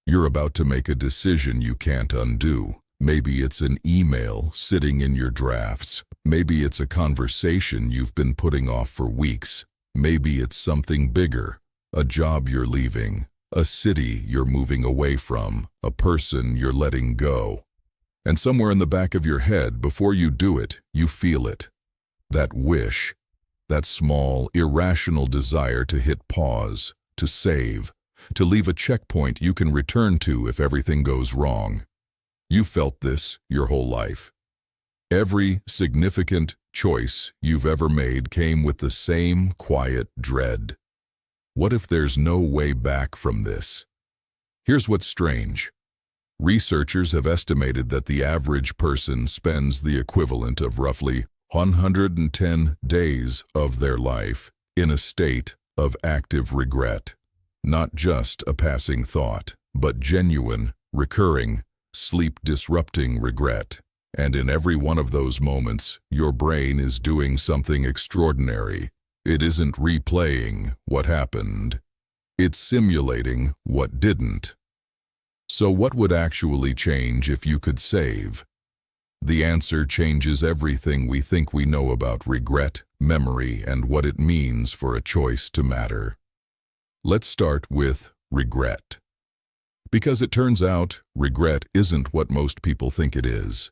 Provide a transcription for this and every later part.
You're about to make a decision you can't undo. Maybe it's an email sitting in your drafts. Maybe it's a conversation you've been putting off for weeks. Maybe it's something bigger, a job you're leaving, a city you're moving away from, a person you're letting go. And somewhere in the back of your head, before you do it, you feel it. That wish, that small, irrational desire to hit pause, to save, to leave a checkpoint you can return to if everything goes wrong. You felt this your whole life. Every significant choice you've ever made came with the same quiet dread. What if there's no way back from this? Here's what's strange. Researchers have estimated that the average person spends the equivalent of roughly 110 days of their life in a state of active regret. Not just a passing thought, but genuine, recurring, sleep-disrupting regret. And in every one of those moments, your brain is doing something extraordinary. It isn't replaying what happened. It's simulating what didn't. So what would actually change if you could save? The answer changes everything we think we know about regret, memory, and what it means for a choice to matter. Let's start with regret. Because it turns out, regret isn't what most people think it is.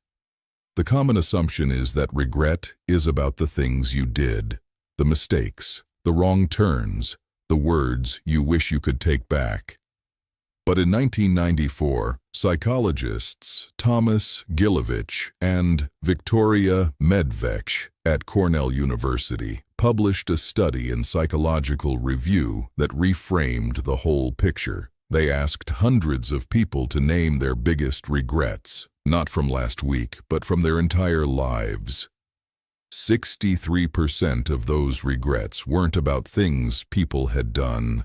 The common assumption is that regret is about the things you did, the mistakes, the wrong turns, the words you wish you could take back. But in 1994, psychologists Thomas Gilovich and Victoria Medvecch at Cornell University published a study in Psychological Review that reframed the whole picture. They asked hundreds of people to name their biggest regrets, not from last week, but from their entire lives. 63% of those regrets weren't about things people had done.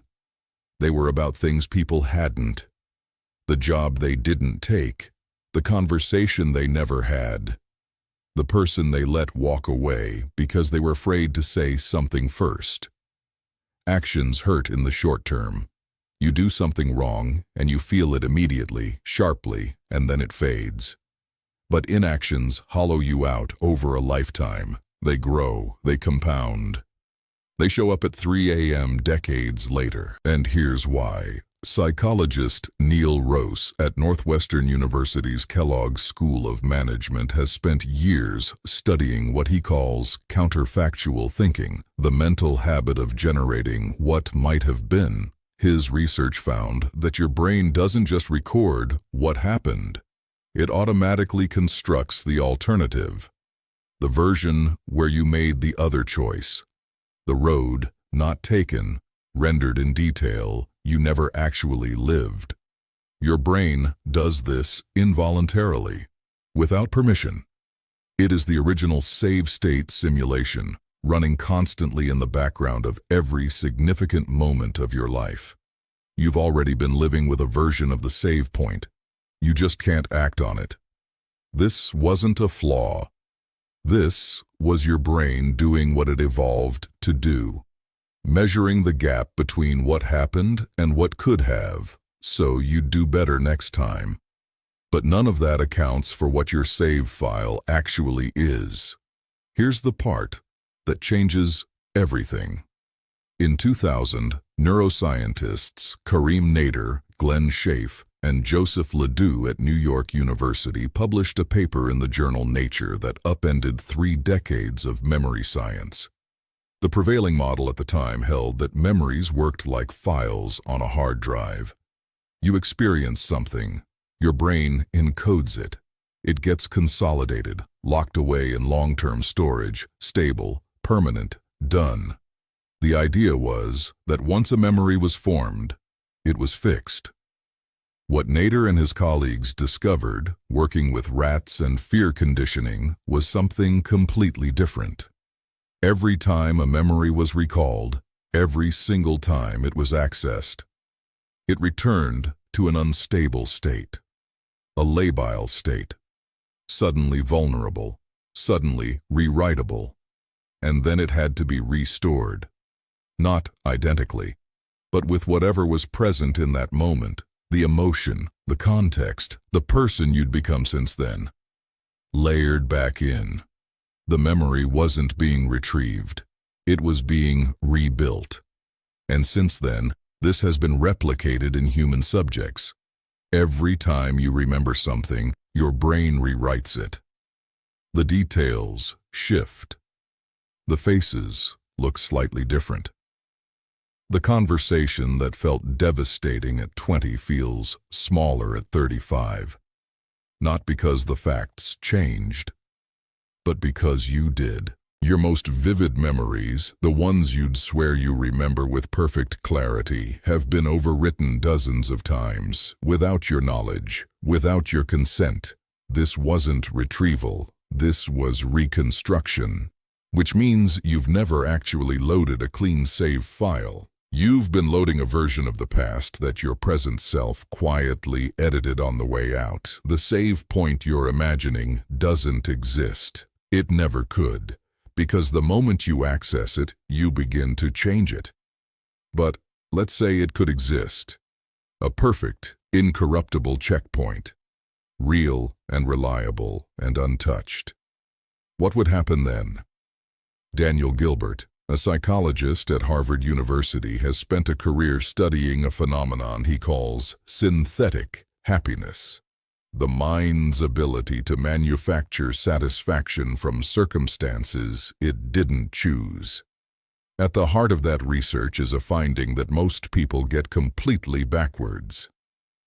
They were about things people hadn't. The job they didn't take, the conversation they never had, the person they let walk away because they were afraid to say something first. Actions hurt in the short term. You do something wrong, and you feel it immediately, sharply, and then it fades. But inactions hollow you out over a lifetime. They grow, they compound. They show up at 3 a.m. decades later, and here's why. Psychologist Neil Rose at Northwestern University's Kellogg School of Management has spent years studying what he calls counterfactual thinking, the mental habit of generating what might have been. His research found that your brain doesn't just record what happened. It automatically constructs the alternative, the version where you made the other choice, the road not taken, rendered in detail, you never actually lived. Your brain does this involuntarily, without permission. It is the original save-state simulation, running constantly in the background of every significant moment of your life. You've already been living with a version of the save point. You just can't act on it. This wasn't a flaw. This was your brain doing what it evolved to do, measuring the gap between what happened and what could have, so you'd do better next time. But none of that accounts for what your save file actually is. Here's the part that changes everything. In 2000, neuroscientists Karim Nader, Glenn Schaaf, and Joseph Ledoux at New York University published a paper in the journal Nature that upended 3 decades of memory science. The prevailing model at the time held that memories worked like files on a hard drive. You experience something, your brain encodes it. It gets consolidated, locked away in long-term storage, stable, permanent, done. The idea was that once a memory was formed, it was fixed. What Nader and his colleagues discovered, working with rats and fear conditioning, was something completely different. Every time a memory was recalled, every single time it was accessed, it returned to an unstable state, a labile state, suddenly vulnerable, suddenly rewritable, and then it had to be restored. Not identically, but with whatever was present in that moment, the emotion, the context, the person you'd become since then. Layered back in. The memory wasn't being retrieved. It was being rebuilt. And since then, this has been replicated in human subjects. Every time you remember something, your brain rewrites it. The details shift. The faces look slightly different. The conversation that felt devastating at 20 feels smaller at 35. Not because the facts changed, but because you did. Your most vivid memories, the ones you'd swear you remember with perfect clarity, have been overwritten dozens of times, without your knowledge, without your consent. This wasn't retrieval, this was reconstruction, which means you've never actually loaded a clean save file. You've been loading a version of the past that your present self quietly edited on the way out. The save point you're imagining doesn't exist. It never could, because the moment you access it, you begin to change it. But let's say it could exist. A perfect, incorruptible checkpoint. Real and reliable and untouched. What would happen then? Daniel Gilbert, a psychologist at Harvard University, has spent a career studying a phenomenon he calls synthetic happiness. The mind's ability to manufacture satisfaction from circumstances it didn't choose. At the heart of that research is a finding that most people get completely backwards.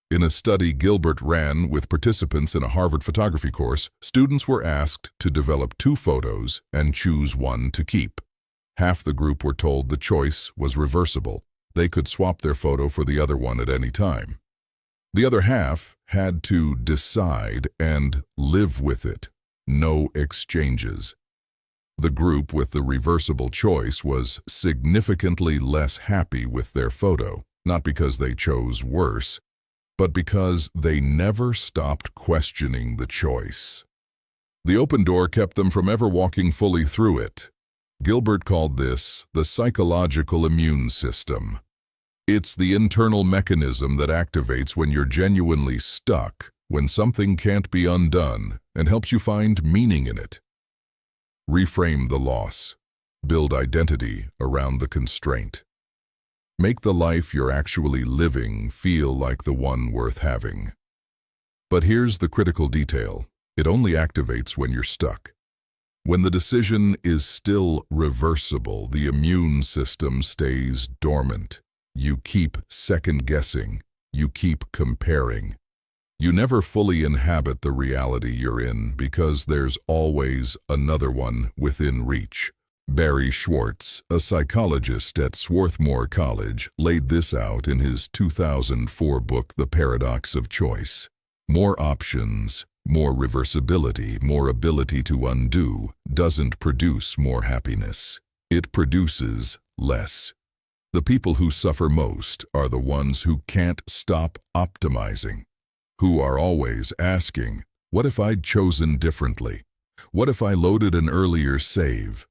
In a study Gilbert ran with participants in a Harvard photography course, students were asked to develop 2 photos and choose one to keep. Half the group were told the choice was reversible. They could swap their photo for the other one at any time. The other half had to decide and live with it. No exchanges. The group with the reversible choice was significantly less happy with their photo, not because they chose worse, but because they never stopped questioning the choice. The open door kept them from ever walking fully through it. Gilbert called this the psychological immune system. It's the internal mechanism that activates when you're genuinely stuck, when something can't be undone, and helps you find meaning in it. Reframe the loss. Build identity around the constraint. Make the life you're actually living feel like the one worth having. But here's the critical detail. It only activates when you're stuck. When the decision is still reversible, the immune system stays dormant. You keep second-guessing. You keep comparing. You never fully inhabit the reality you're in because there's always another one within reach. Barry Schwartz, a psychologist at Swarthmore College, laid this out in his 2004 book, The Paradox of Choice. More options, more reversibility, more ability to undo doesn't produce more happiness. It produces less. The people who suffer most are the ones who can't stop optimizing, who are always asking, what if I'd chosen differently? What if I loaded an earlier save?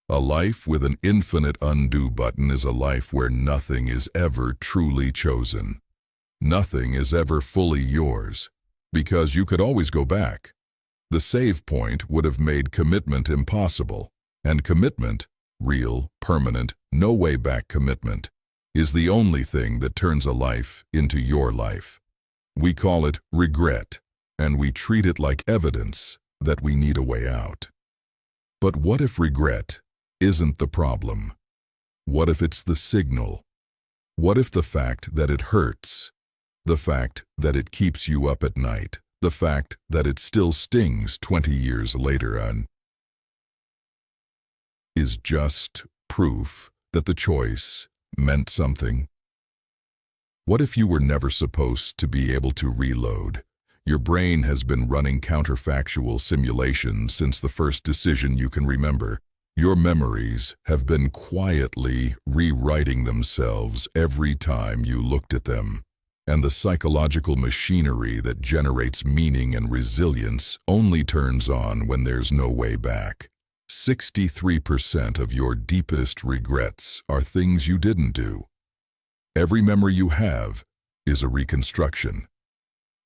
A life with an infinite undo button is a life where nothing is ever truly chosen. Nothing is ever fully yours, because you could always go back. The save point would have made commitment impossible, and commitment, real, permanent, no way back commitment, is the only thing that turns a life into your life. We call it regret, and we treat it like evidence that we need a way out. But what if regret isn't the problem? What if it's the signal? What if the fact that it hurts, the fact that it keeps you up at night, the fact that it still stings 20 years later is just proof that the choice meant something? What if you were never supposed to be able to reload? Your brain has been running counterfactual simulations since the first decision you can remember. Your memories have been quietly rewriting themselves every time you looked at them. And the psychological machinery that generates meaning and resilience only turns on when there's no way back. 63% of your deepest regrets are things you didn't do. Every memory you have is a reconstruction.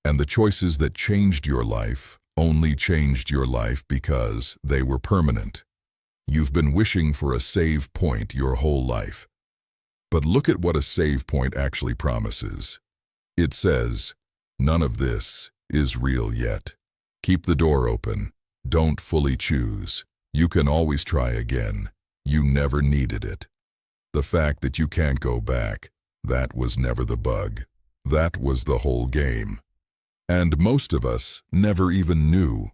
And the choices that changed your life only changed your life because they were permanent. You've been wishing for a save point your whole life. But look at what a save point actually promises. It says, none of this is real yet. Keep the door open. Don't fully choose. You can always try again. You never needed it. The fact that you can't go back, that was never the bug. That was the whole game. And most of us never even knew